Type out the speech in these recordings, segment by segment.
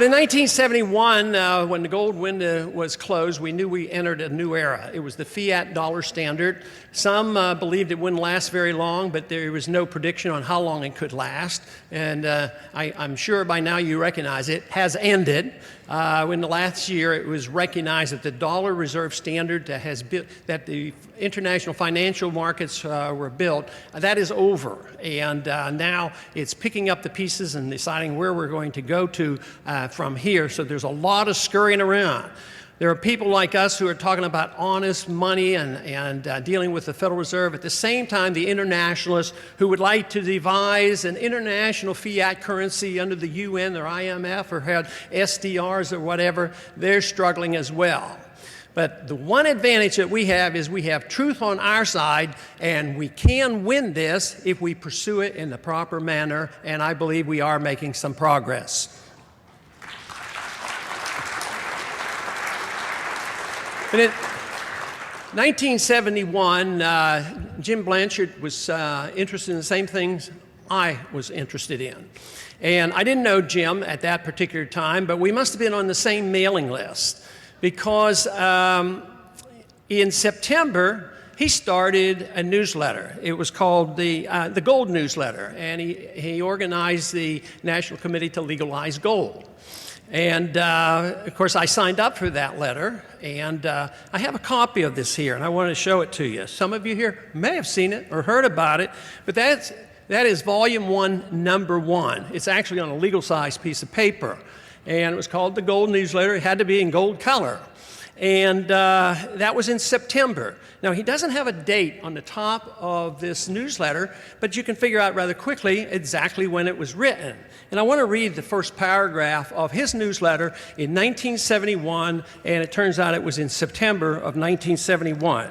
But in 1971, when the gold window was closed, we knew we entered a new era. It was the fiat dollar standard. Some believed it wouldn't last very long, but there was no prediction on how long it could last. And I'm sure by now you recognize it has ended. In the last year, it was recognized that the dollar reserve standard that the international financial markets were built, that is over. And now it's picking up the pieces and deciding where we're going to go to from here. So there's a lot of scurrying around. There are people like us who are talking about honest money and dealing with the Federal Reserve. At the same time, the internationalists who would like to devise an international fiat currency under the UN or IMF or had SDRs or whatever, they're struggling as well. But the one advantage that we have is we have truth on our side, and we can win this if we pursue it in the proper manner, and I believe we are making some progress. But in 1971, Jim Blanchard was interested in the same things I was interested in. And I didn't know Jim at that particular time, but we must have been on the same mailing list because in September, he started a newsletter. It was called the Gold Newsletter, and he organized the National Committee to Legalize Gold. And of course, I signed up for that letter, and I have a copy of this here, and I want to show it to you. Some of you here may have seen it or heard about it, but that is Volume 1, Number 1. It's actually on a legal-sized piece of paper, and it was called the Gold Newsletter. It had to be in gold color, and that was in September. Now, he doesn't have a date on the top of this newsletter, but you can figure out rather quickly exactly when it was written. And I want to read the first paragraph of his newsletter in 1971, and it turns out it was in September of 1971.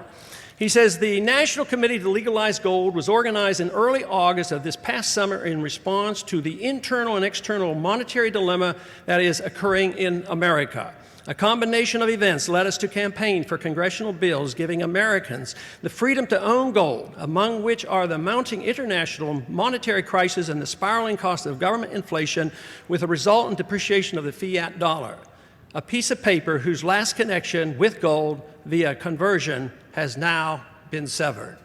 He says, the National Committee to Legalize Gold was organized in early August of this past summer in response to the internal and external monetary dilemma that is occurring in America. A combination of events led us to campaign for congressional bills giving Americans the freedom to own gold, among which are the mounting international monetary crisis and the spiraling cost of government inflation with a resultant depreciation of the fiat dollar, a piece of paper whose last connection with gold via conversion has now been severed.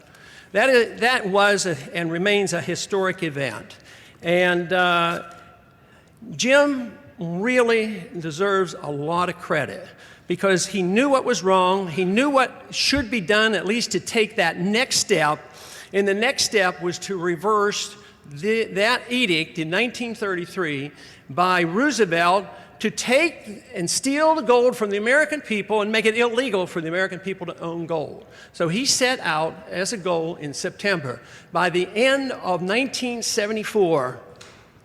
That was and remains a historic event. And Jim really deserves a lot of credit because he knew what was wrong. He knew what should be done, at least to take that next step. And the next step was to reverse that edict in 1933 by Roosevelt to take and steal the gold from the American people and make it illegal for the American people to own gold. So he set out as a goal in September. By the end of 1974,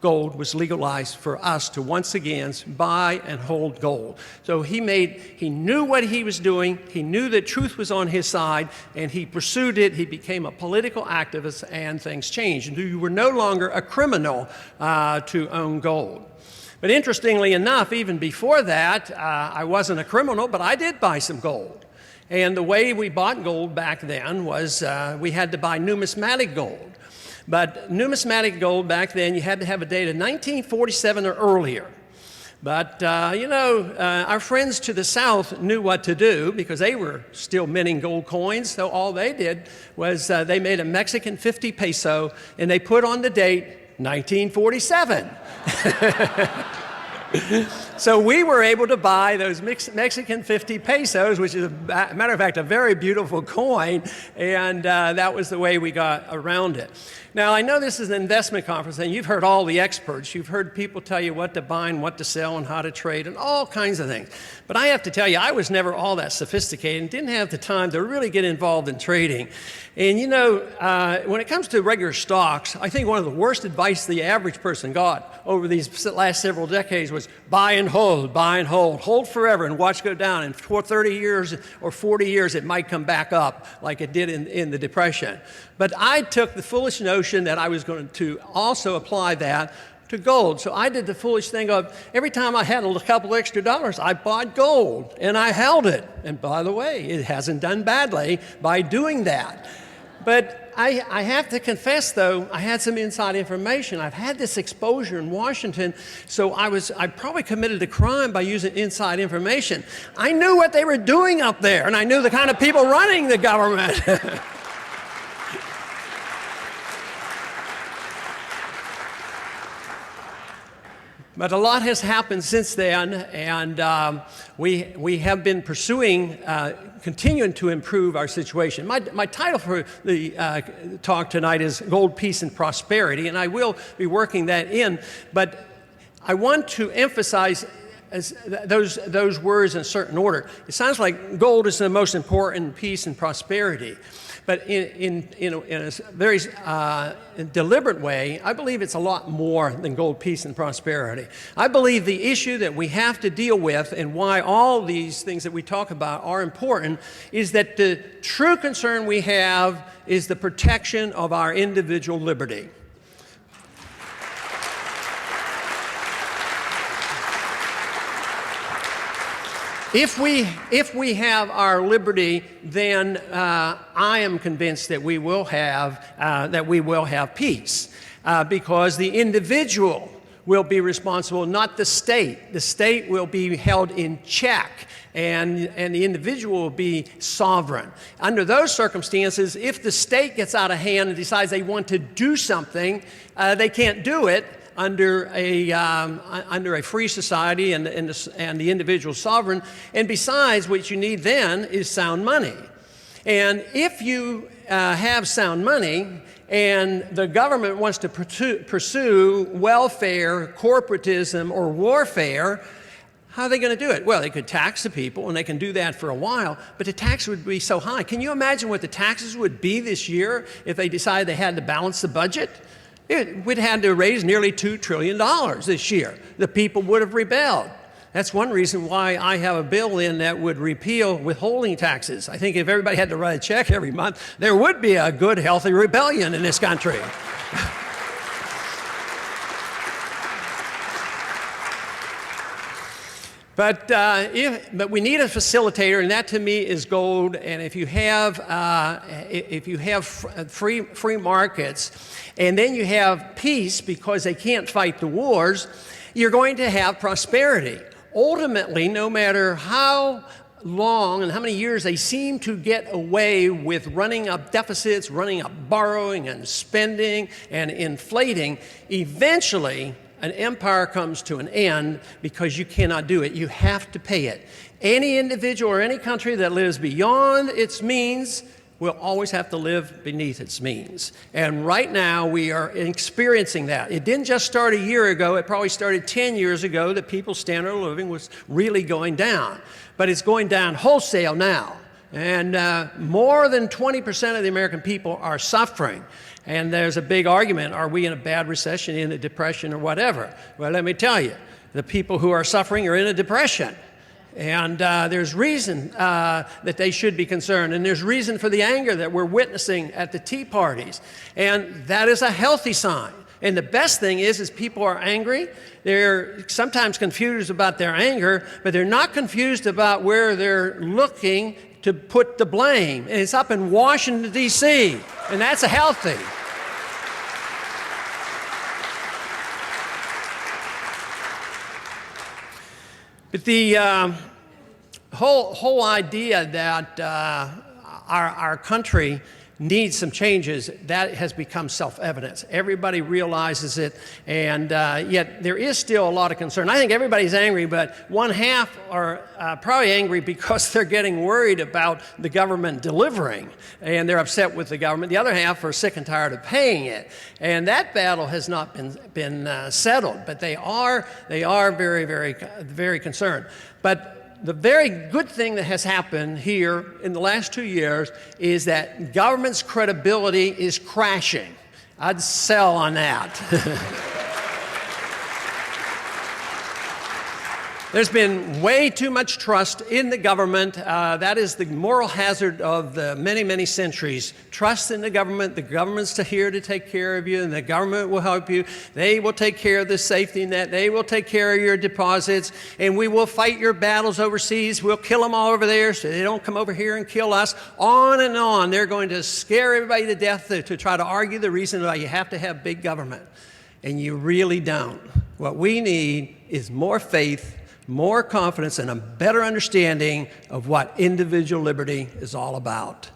gold was legalized for us to once again buy and hold gold. So he knew what he was doing, he knew that truth was on his side, and he pursued it. He became a political activist, and things changed. And you were no longer a criminal to own gold. But interestingly enough, even before that, I wasn't a criminal, but I did buy some gold. And the way we bought gold back then was we had to buy numismatic gold. But numismatic gold back then, you had to have a date of 1947 or earlier. But, our friends to the south knew what to do because they were still minting gold coins. So all they did was they made a Mexican 50 peso, and they put on the date 1947. So we were able to buy those Mexican 50 pesos, which is, a matter of fact, a very beautiful coin, and that was the way we got around it. Now, I know this is an investment conference, and you've heard all the experts. You've heard people tell you what to buy and what to sell and how to trade and all kinds of things. But I have to tell you, I was never all that sophisticated and didn't have the time to really get involved in trading. And when it comes to regular stocks, I think one of the worst advice the average person got over these last several decades was buy and hold, hold forever and watch go down. And for 30 years or 40 years, it might come back up like it did in the Depression. But I took the foolish notion that I was going to also apply that to gold. So I did the foolish thing of every time I had a couple extra dollars, I bought gold and I held it. And by the way, it hasn't done badly by doing that. But I have to confess, though, I had some inside information. I've had this exposure in Washington, so I probably committed a crime by using inside information. I knew what they were doing up there, and I knew the kind of people running the government. But a lot has happened since then, and we have been pursuing, continuing to improve our situation. My title for the talk tonight is Gold, Peace, and Prosperity, and I will be working that in, but I want to emphasize those words in a certain order. It sounds like gold is the most important, peace and prosperity. But in a very deliberate way, I believe it's a lot more than gold, peace, and prosperity. I believe the issue that we have to deal with and why all these things that we talk about are important is that the true concern we have is the protection of our individual liberty. If we have our liberty, then I am convinced that we will have peace, because the individual will be responsible, not the state. The state will be held in check, and the individual will be sovereign. Under those circumstances, if the state gets out of hand and decides they want to do something, they can't do it under a free society and the individual sovereign. And besides, what you need then is sound money. And if you have sound money and the government wants to pursue welfare, corporatism, or warfare, how are they going to do it? Well, they could tax the people, and they can do that for a while, but the tax would be so high. Can you imagine what the taxes would be this year if they decided they had to balance the budget? We'd had to raise nearly $2 trillion this year. The people would have rebelled. That's one reason why I have a bill in that would repeal withholding taxes. I think if everybody had to write a check every month, there would be a good, healthy rebellion in this country. But we need a facilitator, and that to me is gold. And if you have free markets, and then you have peace because they can't fight the wars, you're going to have prosperity. Ultimately, no matter how long and how many years they seem to get away with running up deficits, running up borrowing and spending and inflating, eventually an empire comes to an end because you cannot do it. You have to pay it. Any individual or any country that lives beyond its means will always have to live beneath its means. And right now we are experiencing that. It didn't just start a year ago. It probably started 10 years ago that people's standard of living was really going down. But it's going down wholesale now. And more than 20% of the American people are suffering. And there's a big argument, are we in a bad recession, in a depression, or whatever? Well, let me tell you, the people who are suffering are in a depression. And there's reason that they should be concerned. And there's reason for the anger that we're witnessing at the tea parties. And that is a healthy sign. And the best thing is people are angry. They're sometimes confused about their anger, but they're not confused about where they're looking to put the blame. And it's up in Washington, D.C., and that's healthy. But the whole idea that our country needs some changes, that has become self-evident. Everybody realizes it, and yet there is still a lot of concern. I think everybody's angry, but one half are probably angry because they're getting worried about the government delivering, and they're upset with the government. The other half are sick and tired of paying it, and that battle has not been settled, but they are very, very, very concerned. But the very good thing that has happened here in the last 2 years is that government's credibility is crashing. I'd sell on that. There's been way too much trust in the government. That is the moral hazard of the many, many centuries. Trust in the government. The government's here to take care of you, and the government will help you. They will take care of the safety net. They will take care of your deposits, and we will fight your battles overseas. We'll kill them all over there so they don't come over here and kill us. On and on. They're going to scare everybody to death to try to argue the reason why you have to have big government. And you really don't. What we need is more faith, more confidence, and a better understanding of what individual liberty is all about.